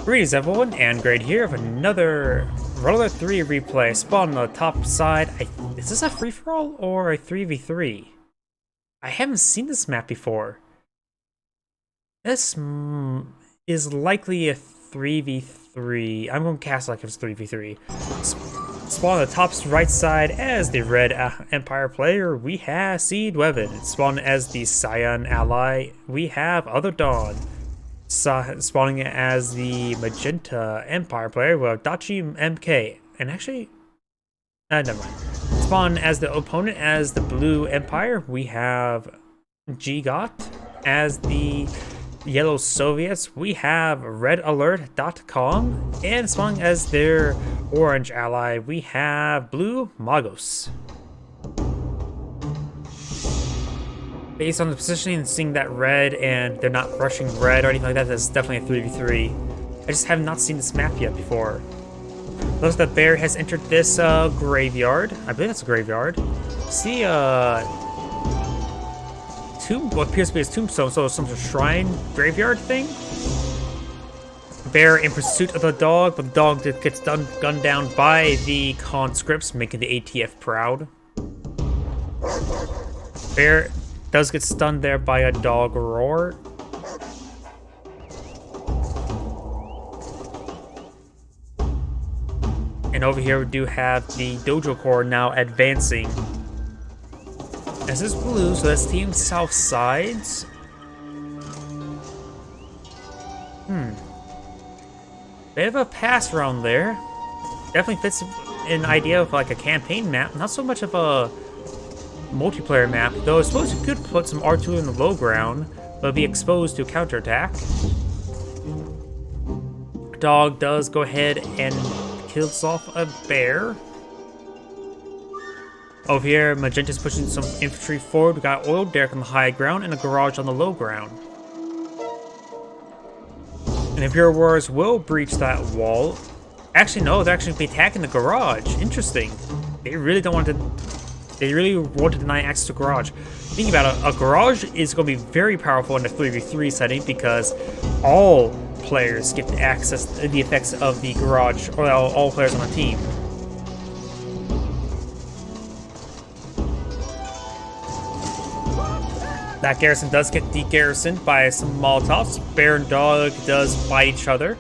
Greetings everyone, and Grade here of another Roller 3 replay. Spawn on the top side. Is this a free-for-all or a 3v3? I haven't seen this map before. This is likely a 3v3. I'm going to cast like it's 3v3. Spawn on the top right side as the Red Empire player, we have CWedvin. Spawn as the Cyan ally, we have OtherDawn. Spawning as the Magenta Empire player, we have DachiMK. And actually, never mind. Spawn as the opponent as the Blue Empire, we have GGOT. As the Yellow Soviets, we have RedAlertvndotcom. And spawning as their Orange ally, we have BluesMagoos. Based on the positioning and seeing that red and they're not rushing red or anything like that, that's definitely a 3v3. I just have not seen this map yet before. Looks like the bear has entered this graveyard. I believe that's a graveyard. See what appears to be his tombstone, so some sort of shrine graveyard thing. Bear in pursuit of the dog, but the dog gets gunned down by the conscripts, making the ATF proud. Bear does get stunned there by a dog roar. And over here we do have the Dojo Core now advancing. This is blue, so that's team south sides. Bit of a pass around there. Definitely fits an idea of like a campaign map, not so much of a multiplayer map, though I suppose you could put some R2 in the low ground, but be exposed to counterattack. Dog does go ahead and kills off a bear. Over here, Magenta's pushing some infantry forward. We got Oil Derrick on the high ground and a garage on the low ground. And Imperial Warriors will breach that wall. Actually, no, they're actually going to be attacking the garage. Interesting. They really want to deny access to garage. Thinking about it, a garage is going to be very powerful in a 3v3 setting because all players get to access the effects of the garage, or all players on the team. That garrison does get de-garrisoned by some Molotovs. Bear and dog does fight each other.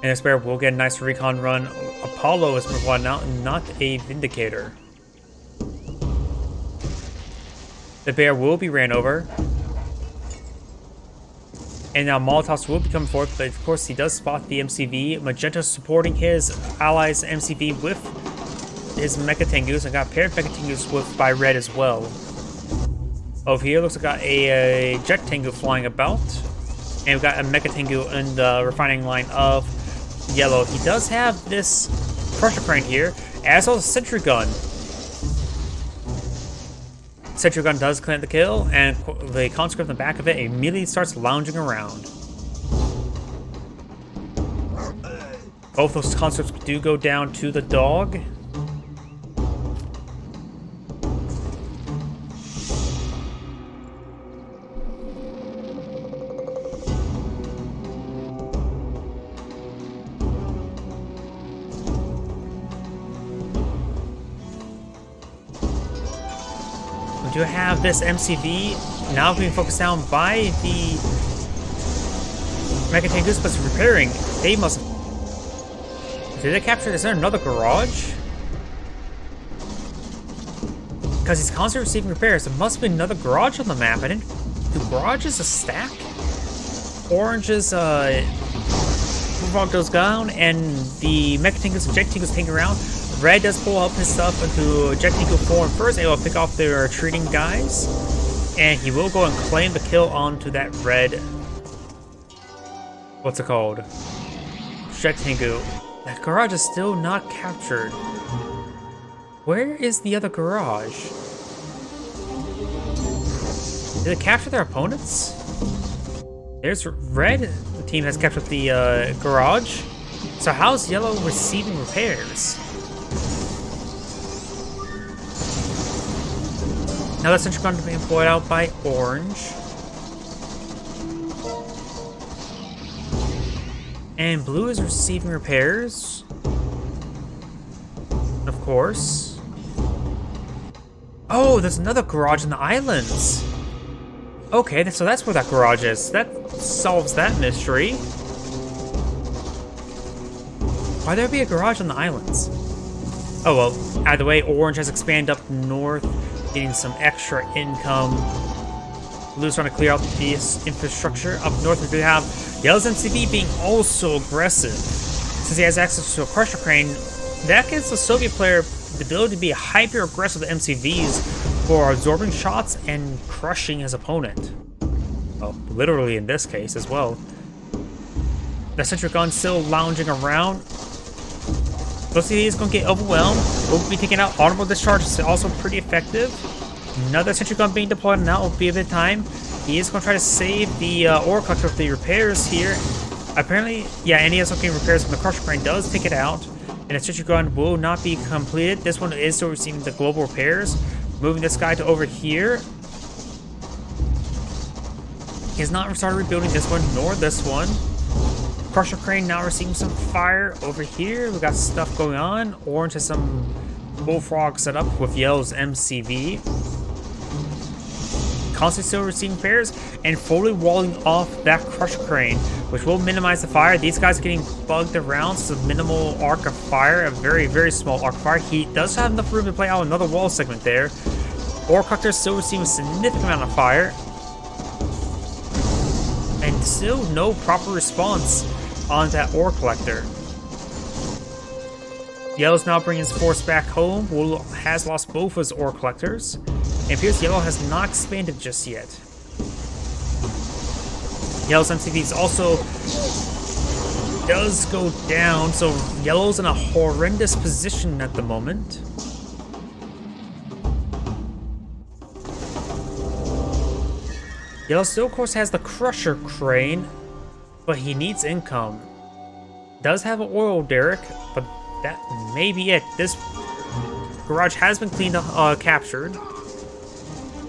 And this bear will get a nice recon run. Apollo is one out, not a Vindicator. The bear will be ran over. And now Molotovs will be coming forth, but of course he does spot the MCV. Magenta supporting his allies' MCV with his Mecha Tengus, and got paired Mecha Tengus with by red as well. Over here looks like got a Jet Tengu flying about. And we've got a Mecha Tengu in the refining line of yellow. He does have this pressure crane here, as well as a sentry gun. Sentry gun does clear the kill, and the conscript in the back of it immediately starts lounging around. Both those conscripts do go down to the dog. We do have this MCV now being focused down by the Mecha Tengus, but it's repairing. They must have... Did they capture? Is there another garage? Because he's constantly receiving repairs. There must be another garage on the map. I didn't... Do garages a stack? Orange's goes down, and the Mecha Tengus and Jet Tengus hang around. Red does pull up his stuff into Jet Tengu form first, and he'll pick off their retreating guys. And he will go and claim the kill onto that red... What's it called? Jet Tengu. That garage is still not captured. Where is the other garage? Did they capture their opponents? There's red. The team has captured the garage. So how's yellow receiving repairs? Now that's going to be employed out by orange. And blue is receiving repairs. Of course. Oh, there's another garage in the islands. Okay, so that's where that garage is. That solves that mystery. Why there be a garage on the islands? Oh well, either way, orange has expanded up north, getting some extra income. Blue's trying to clear out this infrastructure. Up north, we do have yellow's MCV being also aggressive. Since he has access to a crusher crane, that gives the Soviet player the ability to be hyper-aggressive with MCVs for absorbing shots and crushing his opponent. Well, literally in this case as well. The sentry gun still lounging around. Looks like he's going to get overwhelmed. We'll be taking out audible discharge. It's also pretty effective. Another sentry gun being deployed now will be a bit of time. He is going to try to save the ore collector with the repairs here. Apparently, yeah, any SLK repairs from the crusher crane does take it out. And the sentry gun will not be completed. This one is still receiving the global repairs. Moving this guy to over here. He's not started rebuilding this one nor this one. Crusher crane now receiving some fire over here. We got stuff going on. Orange has some bullfrog set up with yellow's MCV. Constantly still receiving repairs and fully walling off that crusher crane, which will minimize the fire. These guys are getting bugged around, so minimal arc of fire, a very, very small arc of fire. He does have enough room to play out another wall segment there. Ore collector still receiving a significant amount of fire. And still no proper response on that ore collector. Yellow's now bringing his force back home. Blue has lost both of his ore collectors. And it appears Yellow has not expanded just yet. Yellow's MCVs also does go down, so Yellow's in a horrendous position at the moment. Yellow still, of course, has the crusher crane, but he needs income. Does have an oil derrick, but that may be it. This garage has been cleaned up, captured.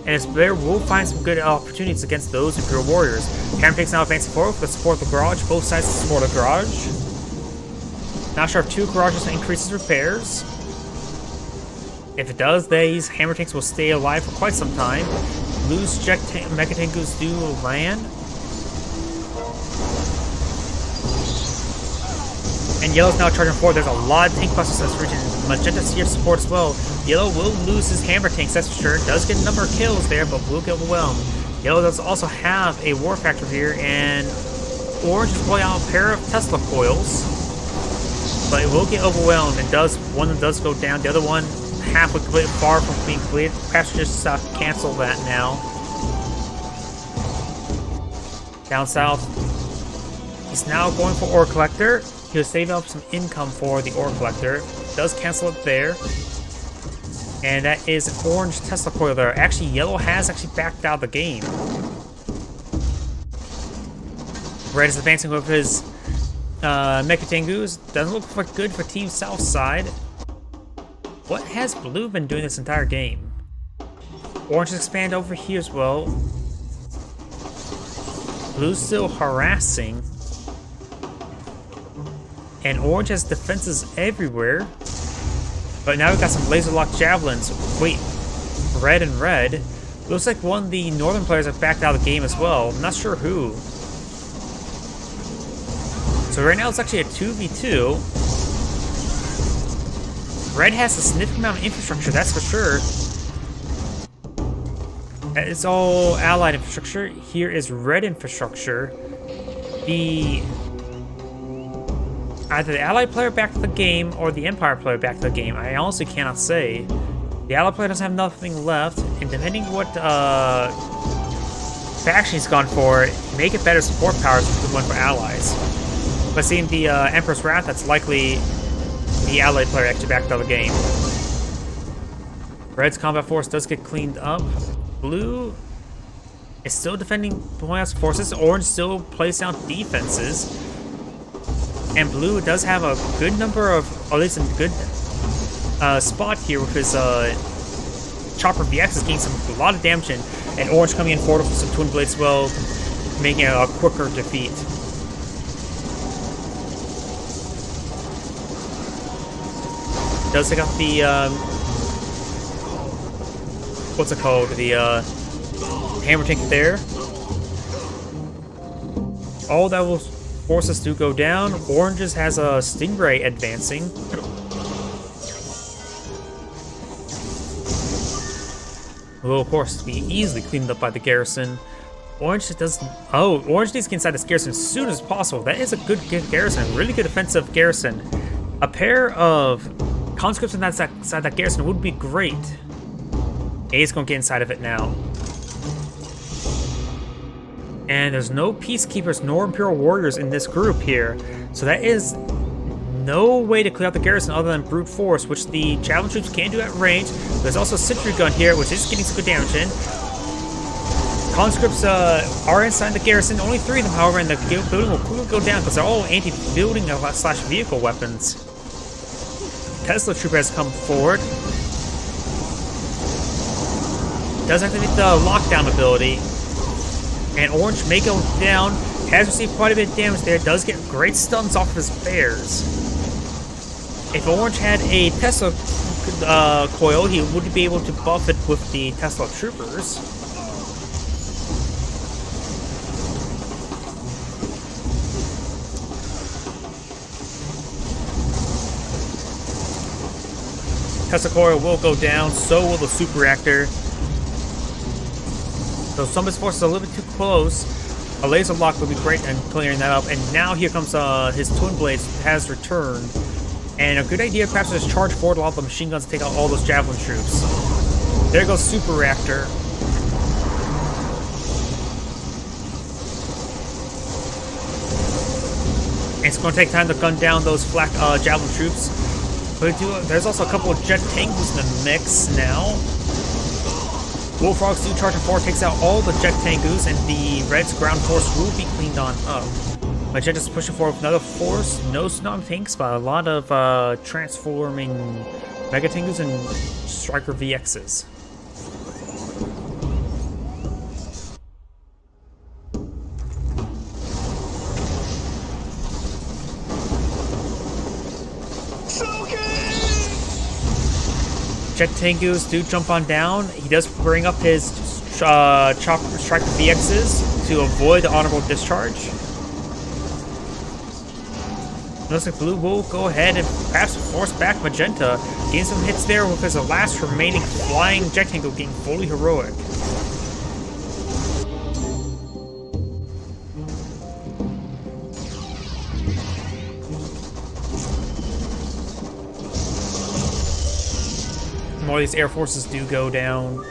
And it's there will find some good opportunities against those Imperial Warriors. Hammer takes now advancing forward to support the garage. Both sides to support the garage. Not sure if two garages increases repairs. If it does, these hammer tanks will stay alive for quite some time. Blue's mecha tankers do land. And Yellow's now charging forward. There's a lot of tank busters that's reaching. Magenta's here to support as well. Yellow will lose his hammer tanks, that's for sure. Does get a number of kills there, but Blue get overwhelmed. Yellow does also have a war factor here, and Orange is pulling out a pair of Tesla coils. But it will get overwhelmed, and one that does go down. The other one halfway completed, far from being completed. Perhaps just cancel that now. Down south, he's now going for ore collector. He'll save up some income for the ore collector. Does cancel it there. And that is orange Tesla coil there. Actually, Yellow has actually backed out of the game. Red is advancing with his Mecha Tengus. Doesn't look like good for Team Southside. What has Blue been doing this entire game? Orange has expanded over here as well. Blue's still harassing. And Orange has defenses everywhere. But now we've got some laser-locked javelins. Wait, red and red. Looks like one of the northern players have backed out of the game as well. I'm not sure who. So right now it's actually a 2v2. Red has a significant amount of infrastructure, that's for sure. It's all allied infrastructure. Here is red infrastructure. Either the Allied player back to the game or the Empire player back to the game. I honestly cannot say. The Allied player doesn't have nothing left, and depending what faction he's gone for, may get better support powers if he went for allies. But seeing the Emperor's Wrath, that's likely the Allied player actually backed out of the game. Red's combat force does get cleaned up. Blue is still defending Point forces. Orange still plays down defenses. And Blue does have a good number of, or at least a good spot here with his Chopper VX is getting a lot of damage in. And Orange coming in forward with some Twin Blades as well, making it a quicker defeat. Does take out the, what's it called? The, hammer tank there. All that will force us to go down. Oranges has a Stingray advancing. Will of course be easily cleaned up by the garrison. Orange doesn't. Oh, Orange needs to get inside this garrison as soon as possible. That is a good garrison, really good offensive garrison. A pair of conscripts inside that garrison would be great. A's gonna get inside of it now. And there's no peacekeepers nor imperial warriors in this group here, so that is no way to clear out the garrison other than brute force, which the javelin troops can do at range. There's also a sentry gun here, which is getting some good damage in. Conscripts are inside the garrison, only 3 of them, however, and the building will quickly go down because they're all anti-building / vehicle weapons. Tesla trooper has come forward. Does activate the lockdown ability. And Orange may go down, has received quite a bit of damage there, does get great stuns off of his bears. If Orange had a Tesla coil, he would be able to buff it with the Tesla troopers. Tesla coil will go down, so will the super reactor. So some of his forces are a little bit too close. A laser lock would be great in clearing that up. And now here comes his twin blades has returned. And a good idea perhaps is charge forward a lot of the machine guns to take out all those javelin troops. There goes super reactor. And it's going to take time to gun down those flak javelin troops. But there's also a couple of jet tanks in the mix now. Bullfrogs do charge forward, takes out all the jet tangus, and the Red's ground force will be cleaned on up. Magenta's pushing forward with another force. No snob tanks, but a lot of transforming Mega Tangus and Striker VXs. Jet Tangus do jump on down. He does bring up his Striker VXs to avoid the honorable discharge. Looks like Blue will go ahead and perhaps force back Magenta. Gain some hits there with his last remaining flying Jet Tango getting fully heroic. More of these air forces do go down.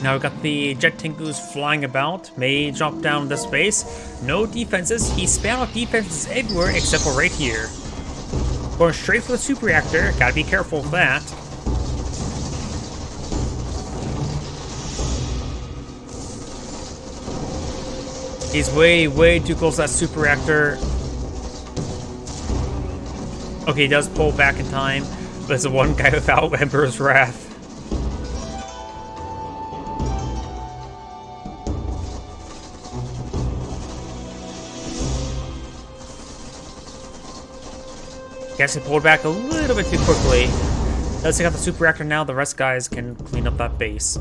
Now we've got the Jet Tangus flying about. May drop down this space. No defenses. He spammed out defenses everywhere except for right here. Going straight for the super reactor. Gotta be careful of that. He's way, way too close to that super reactor. Okay, he does pull back in time, but it's the one guy without Emperor's Wrath. Guess he pulled back a little bit too quickly. Does take out the super reactor now, the rest guys can clean up that base.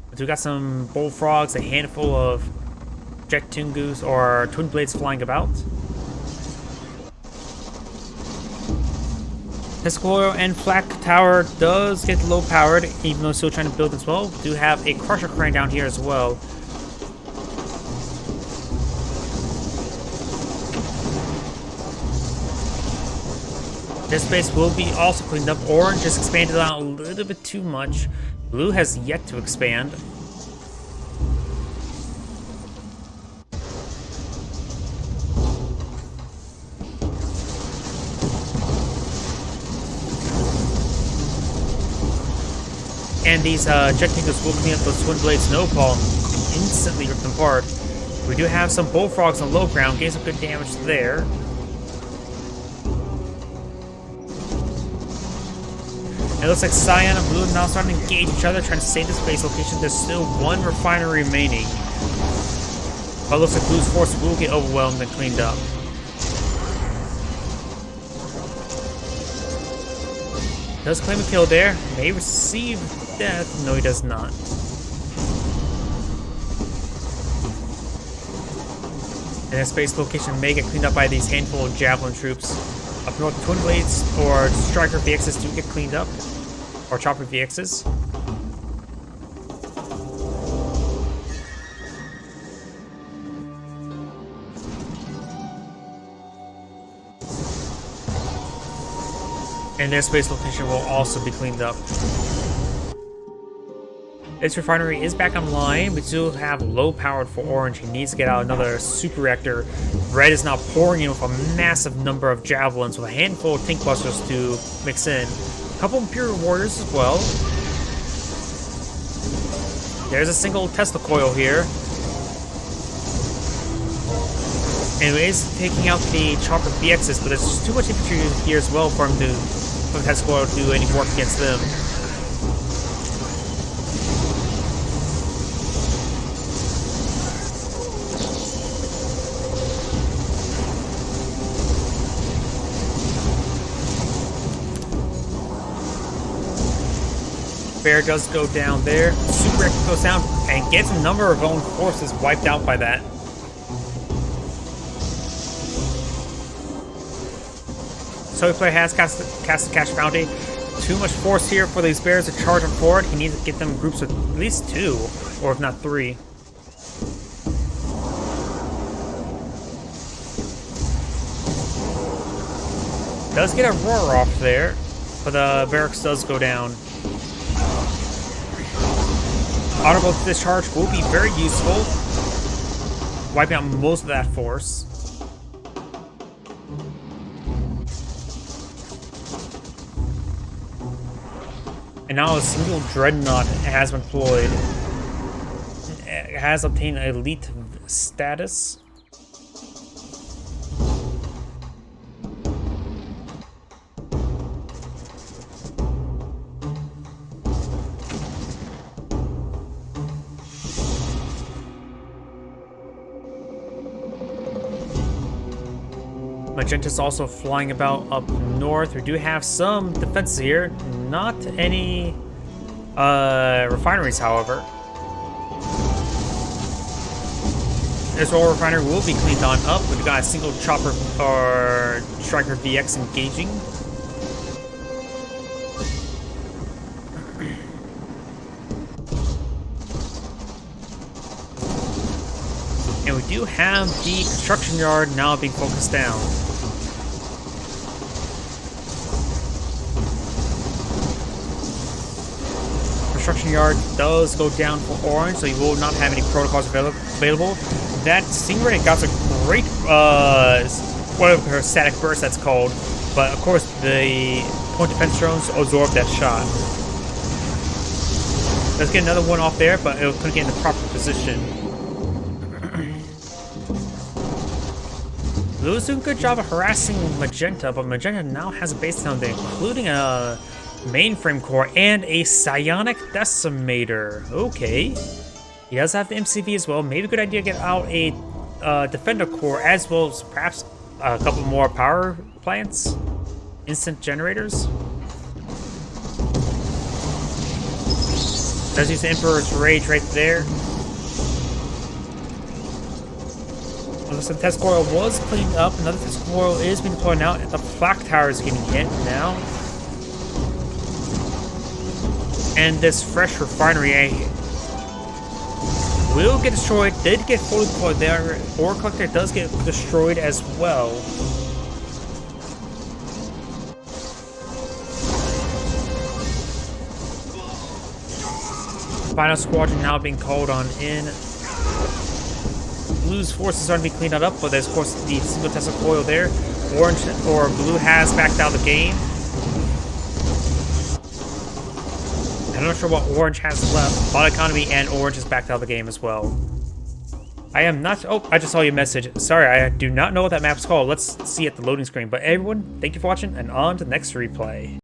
But we got some bullfrogs, a handful of Jet Tangus or twin blades flying about. Piscoil and Flak Tower does get low powered, even though still trying to build as well. We do have a Crusher Crane down here as well. This base will be also cleaned up. Orange just expanded out a little bit too much. Blue has yet to expand. And these Jet Tangus will clean up those twin blades, no problem. Instantly rip them apart. We do have some bullfrogs on low ground, gain some good damage there. It looks like Cyan and Blue are now starting to engage each other, trying to save this base location. There's still one refinery remaining. But it looks like Blue's force will get overwhelmed and cleaned up. Does claim a kill there. May receive death. No, he does not. And this base location may get cleaned up by these handful of javelin troops. Up north, Twin Blades or Striker VXs do get cleaned up. Or Chopper VXs. And their space location will also be cleaned up. This refinery is back online. We still have low powered for Orange. He needs to get out another super reactor. Red is now pouring in with a massive number of javelins with a handful of tank busters to mix in. A couple Imperial Warriors as well. There's a single Tesla coil here. And it is taking out the Chopper VXs, but there's just too much infantry here as well for him to the Tesla coil to do any work against them. Bear does go down there. Super Reactor goes down and gets a number of own forces wiped out by that. So player has cast the Cash Bounty. Too much force here for these bears to charge him forward. He needs to get them groups of at least 2, or if not 3. Does get a roar off there, but the barracks does go down. Honorable discharge will be very useful, wiping out most of that force. And now a single dreadnought has been deployed. It has obtained elite status. Magenta's also flying about up north. We do have some defenses here, not any refineries, however. This oil refinery will be cleaned on up. We've got a single Chopper or Striker VX engaging. And we do have the construction yard now being focused down. Construction yard does go down for Orange, so you will not have any protocols available. That Stingray got a great, whatever static burst that's called, but of course the point defense drones absorb that shot. Let's get another one off there, but it couldn't get in the proper position. Blue's doing a good job of harassing Magenta, but Magenta now has a base down there, including a mainframe core and a psionic decimator. Okay. He does have the MCV as well. Maybe a good idea to get out a defender core as well as perhaps a couple more power plants, instant generators. Does use the Emperor's Rage right there. The test coil was cleaned up. Another test coil is being deployed now. The flak tower is getting hit now. And this fresh refinery will get destroyed. Did get fully deployed there. Ore collector does get destroyed as well. Final squadron now being called on in. Blue's forces are going to be cleaned up, but there's of course the single Tesla coil there. Orange or Blue has backed out of the game. I'm not sure what Orange has left. Bot economy and Orange is backed out of the game as well. I am not. Oh, I just saw your message. Sorry, I do not know what that map's called. Let's see at the loading screen. But everyone, thank you for watching, and on to the next replay.